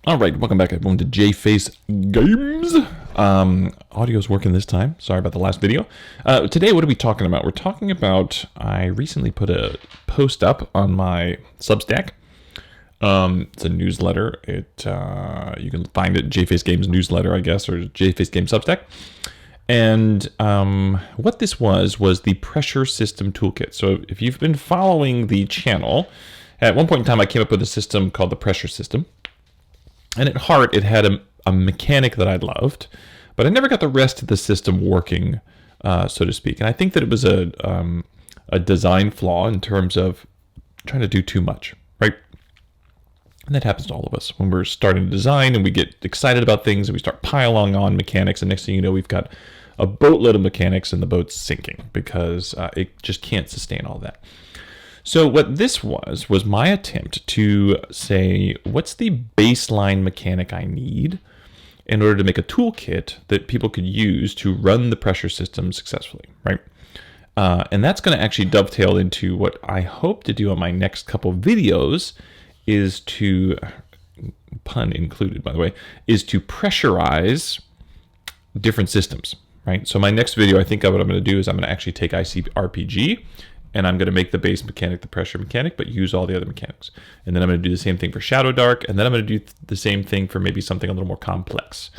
All right, welcome back everyone to Jface Games. Audio's working this time. Sorry about the last video. Today, what are we talking about? We're talking about, I recently put a post up on my Substack. It's a newsletter. You can find it Jface Games newsletter, I guess, or Jface Games Substack. And what this was the pressure system toolkit. So if you've been following the channel, at one point in time, I came up with a system called the pressure system. And at heart, it had a mechanic that I loved, but I never got the rest of the system working, so to speak. And I think that it was a design flaw in terms of trying to do too much, right? And that happens to all of us when we're starting to design and we get excited about things and we start piling on mechanics. And next thing you know, we've got a boatload of mechanics and the boat's sinking because it just can't sustain all that. So what this was my attempt to say, what's the baseline mechanic I need in order to make a toolkit that people could use to run the pressure system successfully, right? And that's going to actually dovetail into what I hope to do on my next couple videos is to, pun included by the way, is to pressurize different systems, right? So my next video, I think what I'm going to do is I'm going to actually take ICRPG and I'm going to make the base mechanic the pressure mechanic, but use all the other mechanics. And then I'm going to do the same thing for Shadow Dark, and then I'm going to do the same thing for maybe something a little more complex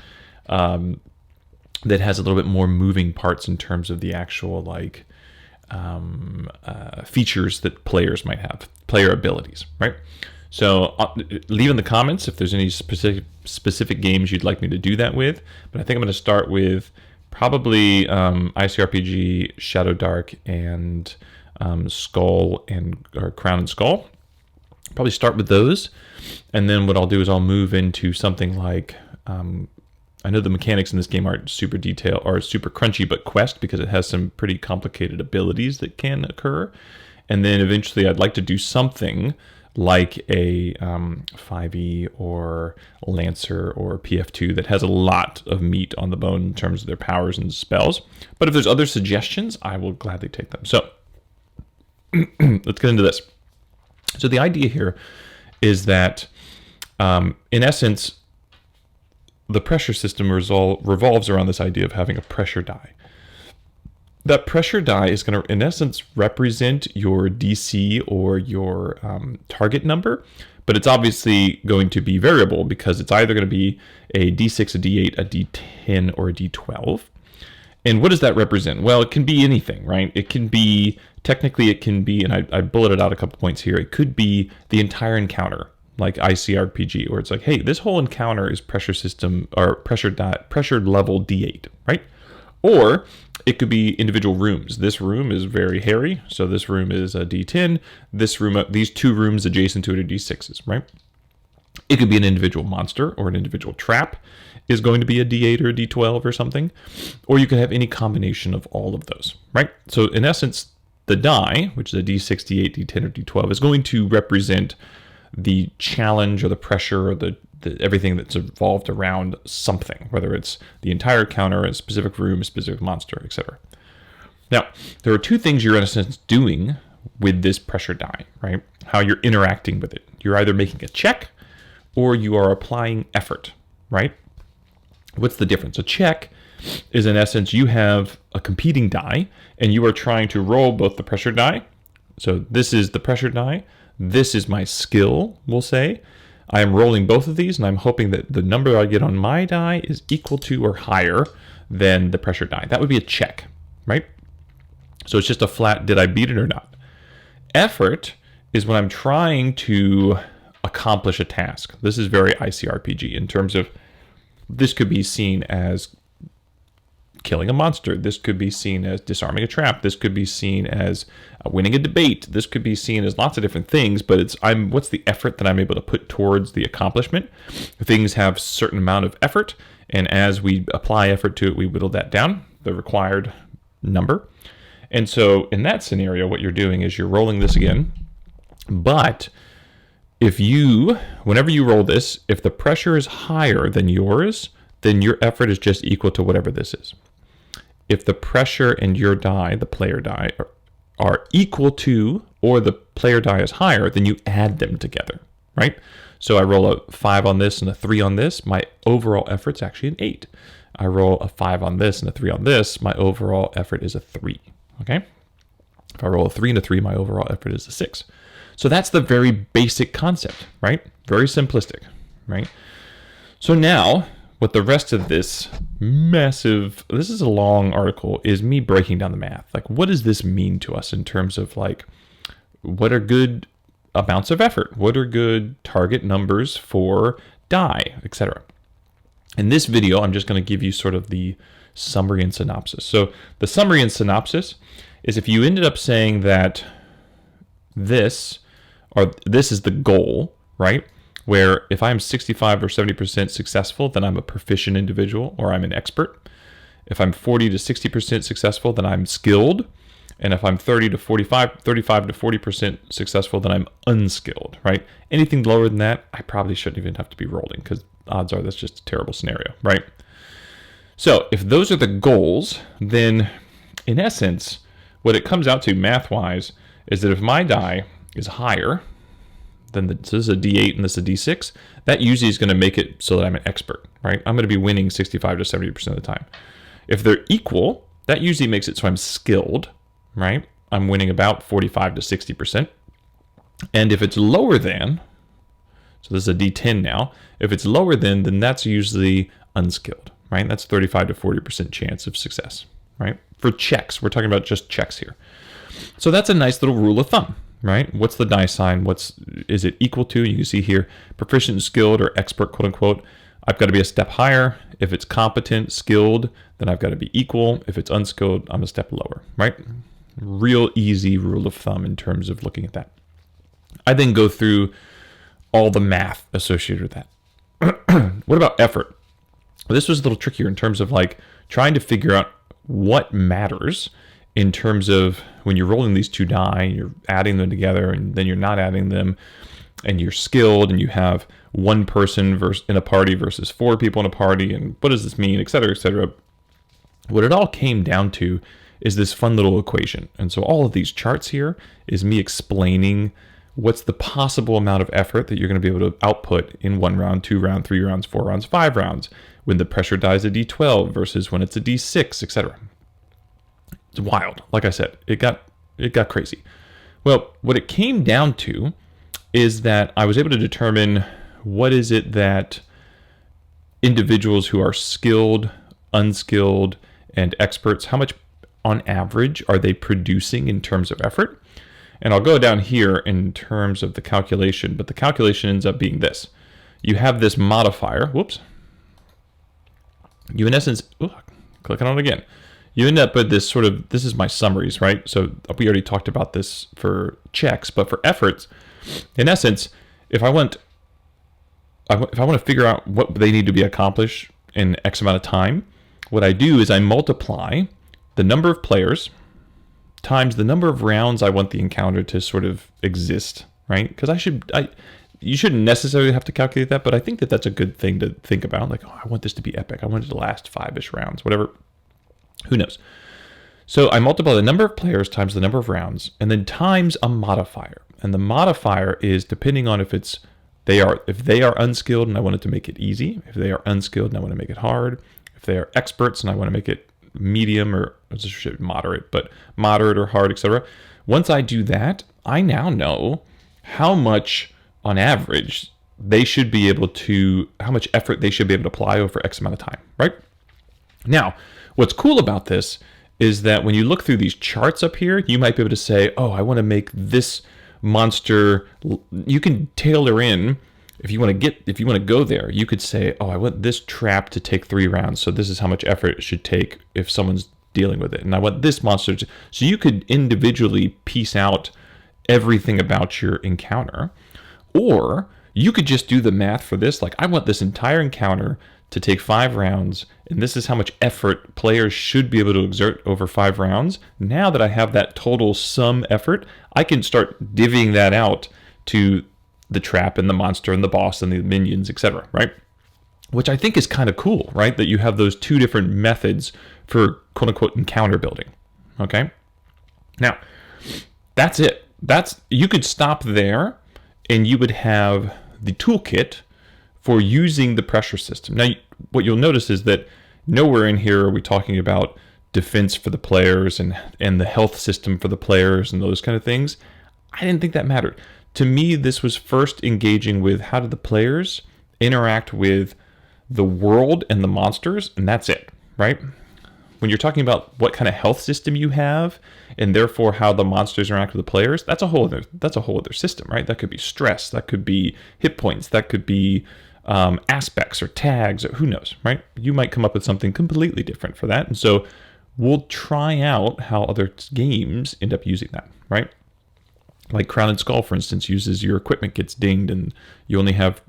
that has a little bit more moving parts in terms of the actual features that players might have, player abilities, right? So leave in the comments if there's any specific games you'd like me to do that with. But I think I'm going to start with probably ICRPG, Shadow Dark, and Skull or Crown and Skull. Probably start with those, and then what I'll do is I'll move into something like I know the mechanics in this game aren't super detailed or super crunchy, but Quest, because it has some pretty complicated abilities that can occur. And then eventually I'd like to do something like a 5e or Lancer or PF2 that has a lot of meat on the bone in terms of their powers and spells. But if there's other suggestions, I will gladly take them. So let's get into this. So the idea here is that, in essence, the pressure system revolves around this idea of having a pressure die. That pressure die is going to, in essence, represent your DC or your target number, but it's obviously going to be variable because it's either going to be a D6, a D8, a D10, or a D12. And what does that represent? Well, it can be anything, right? It can be, technically it can be, and I bulleted out a couple points here, it could be the entire encounter, like ICRPG, where it's like, hey, this whole encounter is pressure system, or pressure level D8, right? Or it could be individual rooms. This room is very hairy, so this room is a D10. This room, these two rooms adjacent to it are D6s, right? It could be an individual monster or an individual trap is going to be a D8 or a D12 or something. Or you could have any combination of all of those, right? So in essence, the die, which is a D6, D8, D10, or D12, is going to represent the challenge or the pressure or the everything that's evolved around something, whether it's the entire counter, a specific room, a specific monster, etc. Now, there are two things you're in a sense doing with this pressure die, right? How you're interacting with it. You're either making a check or you are applying effort, right? What's the difference? A check is, in essence, you have a competing die and you are trying to roll both the pressure die. So this is the pressure die. This is my skill, we'll say. I am rolling both of these and I'm hoping that the number I get on my die is equal to or higher than the pressure die. That would be a check, right? So it's just a flat, did I beat it or not? Effort is when I'm trying to accomplish a task. This is very ICRPG in terms of, this could be seen as killing a monster. This could be seen as disarming a trap. This could be seen as winning a debate. This could be seen as lots of different things, but what's the effort that I'm able to put towards the accomplishment? Things have a certain amount of effort, and as we apply effort to it, we whittle that down, the required number. And so in that scenario, what you're doing is you're rolling this again, but whenever you roll this, if the pressure is higher than yours, then your effort is just equal to whatever this is. If the pressure and your die, the player die, are equal to, or the player die is higher, then you add them together, right? So I roll a 5 on this and a 3 on this, my overall effort's actually an 8. I roll a 5 on this and a 3 on this, my overall effort is a 3, okay? If I roll a 3 and a 3, my overall effort is a 6. So that's the very basic concept, right? Very simplistic, right? So now, what the rest of this massive, this is a long article, is me breaking down the math. Like, what does this mean to us in terms of like, what are good amounts of effort? What are good target numbers for die, etc.? In this video, I'm just going to give you sort of the summary and synopsis. So the summary and synopsis is if you ended up saying that this is the goal, right? Where if I'm 65 or 70% successful, then I'm a proficient individual or I'm an expert. If I'm 40 to 60% successful, then I'm skilled. And if I'm 35 to 40% successful, then I'm unskilled, right? Anything lower than that, I probably shouldn't even have to be rolling because odds are that's just a terrible scenario, right? So if those are the goals, then in essence, what it comes out to math-wise is that if my die is higher than this is a D8 and this is a D6, that usually is going to make it so that I'm an expert, right? I'm going to be winning 65 to 70% of the time. If they're equal, that usually makes it so I'm skilled, right? I'm winning about 45 to 60%. And if it's lower than, so this is a D10 now, if it's lower than, then that's usually unskilled, right? That's 35 to 40% chance of success, right? For checks, we're talking about just checks here. So that's a nice little rule of thumb, right? What's the die sign? Is it equal to? You can see here, proficient, skilled, or expert, quote unquote. I've got to be a step higher. If it's competent, skilled, then I've got to be equal. If it's unskilled, I'm a step lower, right? Real easy rule of thumb in terms of looking at that. I then go through all the math associated with that. What about effort? Well, this was a little trickier in terms of like trying to figure out what matters in terms of when you're rolling these two die, you're adding them together and then you're not adding them, and you're skilled and you have one person in a party versus 4 people in a party, and what does this mean, et cetera, et cetera. What it all came down to is this fun little equation. And so all of these charts here is me explaining what's the possible amount of effort that you're going to be able to output in 1 round, 2 round, 3 rounds, 4 rounds, 5 rounds, when the pressure die is a D12 versus when it's a D6, etc. It's wild. Like I said, it got crazy. Well, what it came down to is that I was able to determine what is it that individuals who are skilled, unskilled, and experts, how much on average are they producing in terms of effort? And I'll go down here in terms of the calculation, but the calculation ends up being this. You have this modifier, whoops. You in essence, clicking on it again. You end up with this sort of, this is my summaries, right? So we already talked about this for checks, but for efforts, in essence, if I want to figure out what they need to be accomplished in X amount of time, what I do is I multiply the number of players times the number of rounds I want the encounter to sort of exist, right? Because you shouldn't necessarily have to calculate that, but I think that that's a good thing to think about. Like, oh, I want this to be epic. I want it to last 5-ish rounds, whatever. Who knows? So I multiply the number of players times the number of rounds, and then times a modifier. And the modifier is depending on if they are unskilled and I want it to make it easy. If they are unskilled and I want to make it hard. If they are experts and I want to make it medium or moderate or hard, etc. Once I do that, I now know how much on average they should be able to, how much effort they should be able to apply over X amount of time, right? Now, what's cool about this is that when you look through these charts up here, you might be able to say, oh, I want to make this monster, you can tailor in, if you want to go there, you could say, oh, I want this trap to take 3 rounds. So this is how much effort it should take if someone's dealing with it. And I want this monster to, so you could individually piece out everything about your encounter. Or you could just do the math for this. Like, I want this entire encounter to take 5 rounds, and this is how much effort players should be able to exert over 5 rounds. Now that I have that total sum effort, I can start divvying that out to the trap and the monster and the boss and the minions, etc., right? Which I think is kind of cool, right? That you have those 2 different methods for quote-unquote encounter building, okay? Now, that's it. You could stop there, and you would have the toolkit for using the pressure system. Now, what you'll notice is that nowhere in here are we talking about defense for the players and the health system for the players and those kind of things. I didn't think that mattered. To me, this was first engaging with how do the players interact with the world and the monsters, and that's it, right? When you're talking about what kind of health system you have, and therefore how the monsters interact with the players, that's a whole other system, right? That could be stress, that could be hit points, that could be aspects or tags, or who knows, right? You might come up with something completely different for that, and so we'll try out how other games end up using that, right? Like Crown and Skull, for instance, uses your equipment gets dinged, and you only have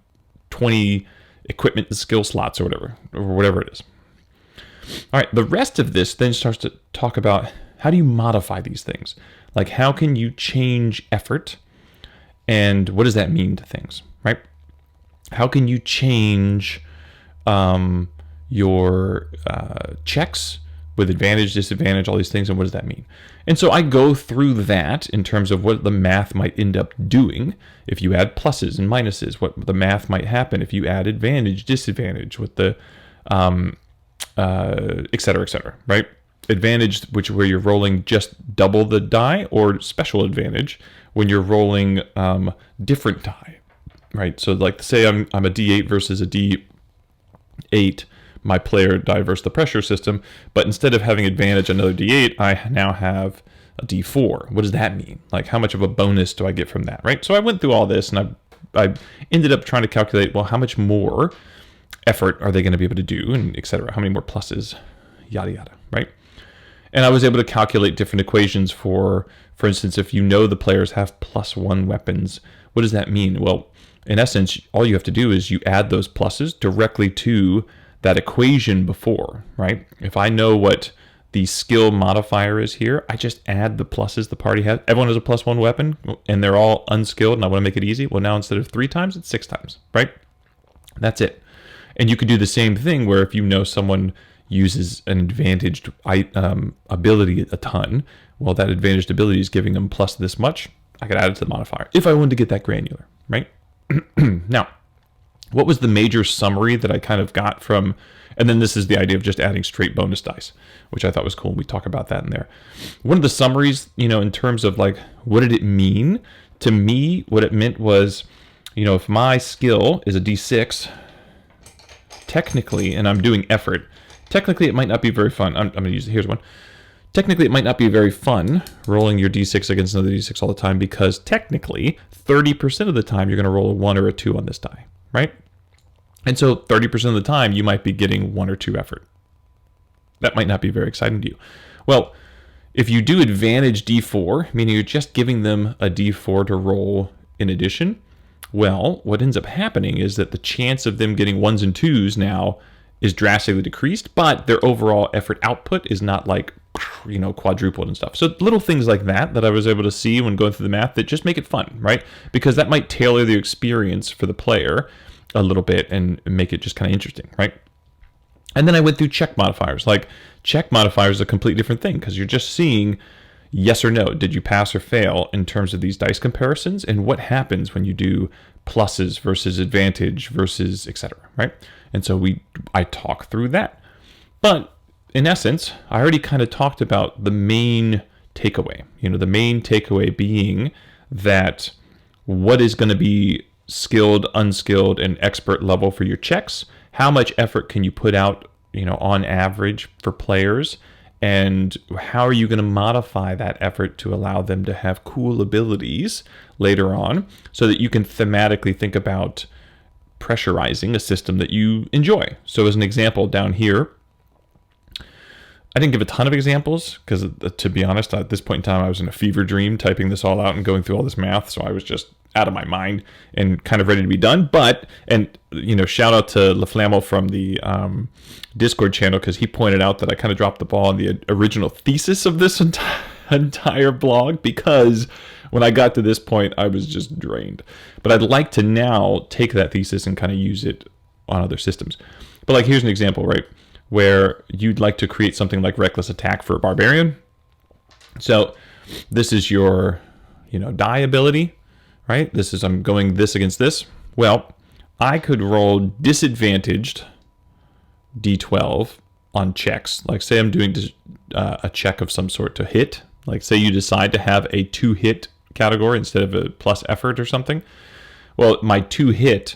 20 equipment and skill slots or whatever it is. All right, the rest of this then starts to talk about how do you modify these things? Like how can you change effort, and what does that mean to things, right? How can you change your checks with advantage, disadvantage, all these things, and what does that mean? And so I go through that in terms of what the math might end up doing if you add pluses and minuses, what the math might happen if you add advantage, disadvantage, with the et cetera, right? Advantage, where you're rolling just double the die, or special advantage when you're rolling different die, right? So like say I'm a D8 versus a D8, my player die versus the pressure system, but instead of having advantage another D8, I now have a D4. What does that mean? Like how much of a bonus do I get from that, right? So I went through all this, and I ended up trying to calculate, well, how much more effort are they going to be able to do, and et cetera, how many more pluses, yada yada, right? And I was able to calculate different equations for instance, if you know the players have +1 weapons, what does that mean? Well, in essence, all you have to do is you add those pluses directly to that equation before, right? If I know what the skill modifier is here, I just add the pluses the party has. Everyone has a +1 weapon, and they're all unskilled, and I want to make it easy. Well, now instead of 3 times, it's 6 times, right? That's it. And you could do the same thing where if you know someone uses an advantaged ability a ton, well, that advantaged ability is giving them plus this much, I could add it to the modifier if I wanted to get that granular, right? Now, what was the major summary that I kind of got from, and then this is the idea of just adding straight bonus dice, which I thought was cool. We talk about that in there. One of the summaries, in terms of like, what did it mean? To me, what it meant was, if my skill is a D6, technically, and I'm doing effort, technically it might not be very fun. I'm going to use, here's one. Technically, it might not be very fun rolling your D6 against another D6 all the time, because technically, 30% of the time, you're going to roll a 1 or a 2 on this die, right? And so 30% of the time, you might be getting 1 or 2 effort. That might not be very exciting to you. Well, if you do advantage D4, meaning you're just giving them a D4 to roll in addition, well, what ends up happening is that the chance of them getting 1s and 2s now is drastically decreased, but their overall effort output is not like, quadrupled and stuff. So little things like that I was able to see when going through the math that just make it fun, right? Because that might tailor the experience for the player a little bit and make it just kind of interesting, right? And then I went through check modifiers. Like check modifiers is a completely different thing because you're just seeing yes or no. Did you pass or fail in terms of these dice comparisons, and what happens when you do pluses versus advantage versus etc., right? And so I talk through that. But in essence, I already kind of talked about the main takeaway. The main takeaway being that what is going to be skilled, unskilled, and expert level for your checks, how much effort can you put out, on average for players, and how are you going to modify that effort to allow them to have cool abilities later on so that you can thematically think about pressurizing a system that you enjoy. So as an example down here, I didn't give a ton of examples because, to be honest, at this point in time, I was in a fever dream typing this all out and going through all this math. So I was just out of my mind and kind of ready to be done. But, shout out to LaFlamme from the Discord channel, because he pointed out that I kind of dropped the ball on the original thesis of this entire blog, because when I got to this point, I was just drained. But I'd like to now take that thesis and kind of use it on other systems. But like, here's an example, right? Where you'd like to create something like reckless attack for a barbarian. So this is your, die ability, right? This is, I'm going this against this. Well, I could roll disadvantaged d12 on checks. Like say I'm doing a check of some sort to hit. Like say you decide to have a 2-hit category instead of a plus effort or something. Well, my 2-hit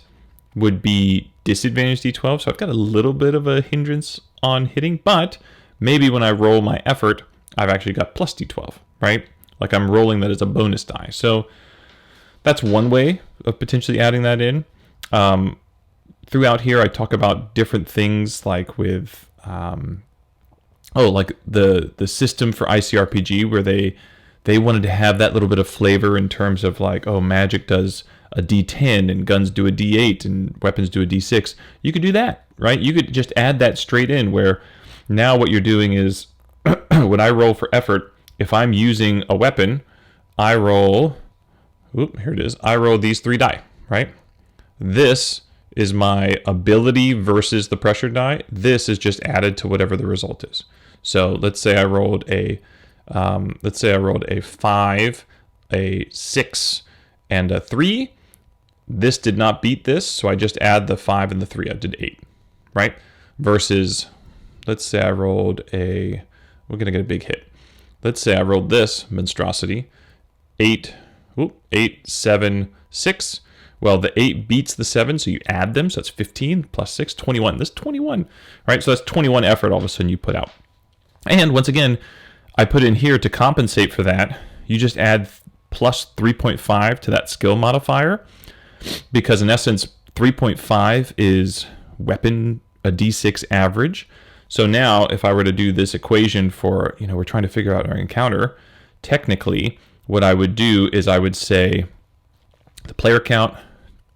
would be disadvantaged d12, so I've got a little bit of a hindrance on hitting, but maybe when I roll my effort, I've actually got plus d12, right? Like I'm rolling that as a bonus die. So that's one way of potentially adding that in. Throughout here, I talk about different things like with, like the system for ICRPG where they wanted to have that little bit of flavor in terms of like, oh, magic does a D10 and guns do a D8 and weapons do a D6. You could do that, right? You could just add that straight in where now what you're doing is when I roll for effort, if I'm using a weapon, I roll, here it is. I roll these 3 die, right? This is my ability versus the pressure die. This is just added to whatever the result is. So let's say I rolled a 5, a 6, and a 3. This did not beat this, so I just add the 5 and the 3. I did 8, right? Versus, let's say I rolled we're gonna get a big hit. Let's say I rolled this monstrosity, 8, 7, 6. Well, the 8 beats the 7, so you add them, so it's 15 plus 6, 21. This is 21, right? So that's 21 effort all of a sudden you put out. And once again, I put in here to compensate for that, you just add plus 3.5 to that skill modifier, because in essence, 3.5 is weapon, a D6 average. So now if I were to do this equation for, we're trying to figure out our encounter, technically what I would do is I would say the player count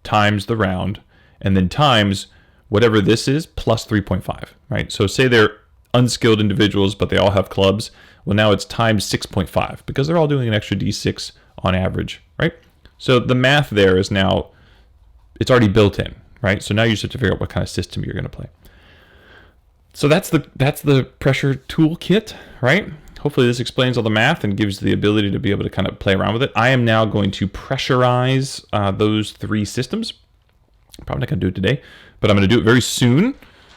times the round, and then times whatever this is plus 3.5, right? So say they're unskilled individuals, but they all have clubs. Well, now it's times 6.5 because they're all doing an extra D6 on average, right? So the math there is now, it's already built in, right? So now you just have to figure out what kind of system you're going to play. So that's the pressure toolkit, right? Hopefully this explains all the math and gives the ability to be able to kind of play around with it. I am now going to pressurize those 3 systems. I'm probably not going to do it today, but I'm going to do it very soon.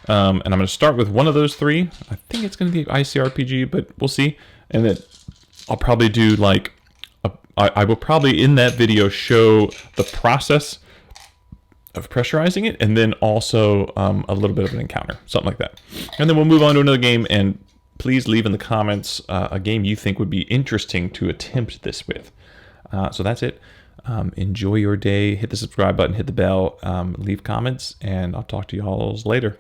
And I'm going to start with one of those 3. I think it's going to be ICRPG, but we'll see. And then I'll probably do like, I will probably in that video show the process of pressurizing it, and then also a little bit of an encounter, something like that. And then we'll move on to another game, and please leave in the comments a game you think would be interesting to attempt this with. So that's it. Enjoy your day. Hit the subscribe button, hit the bell, leave comments, and I'll talk to you all later.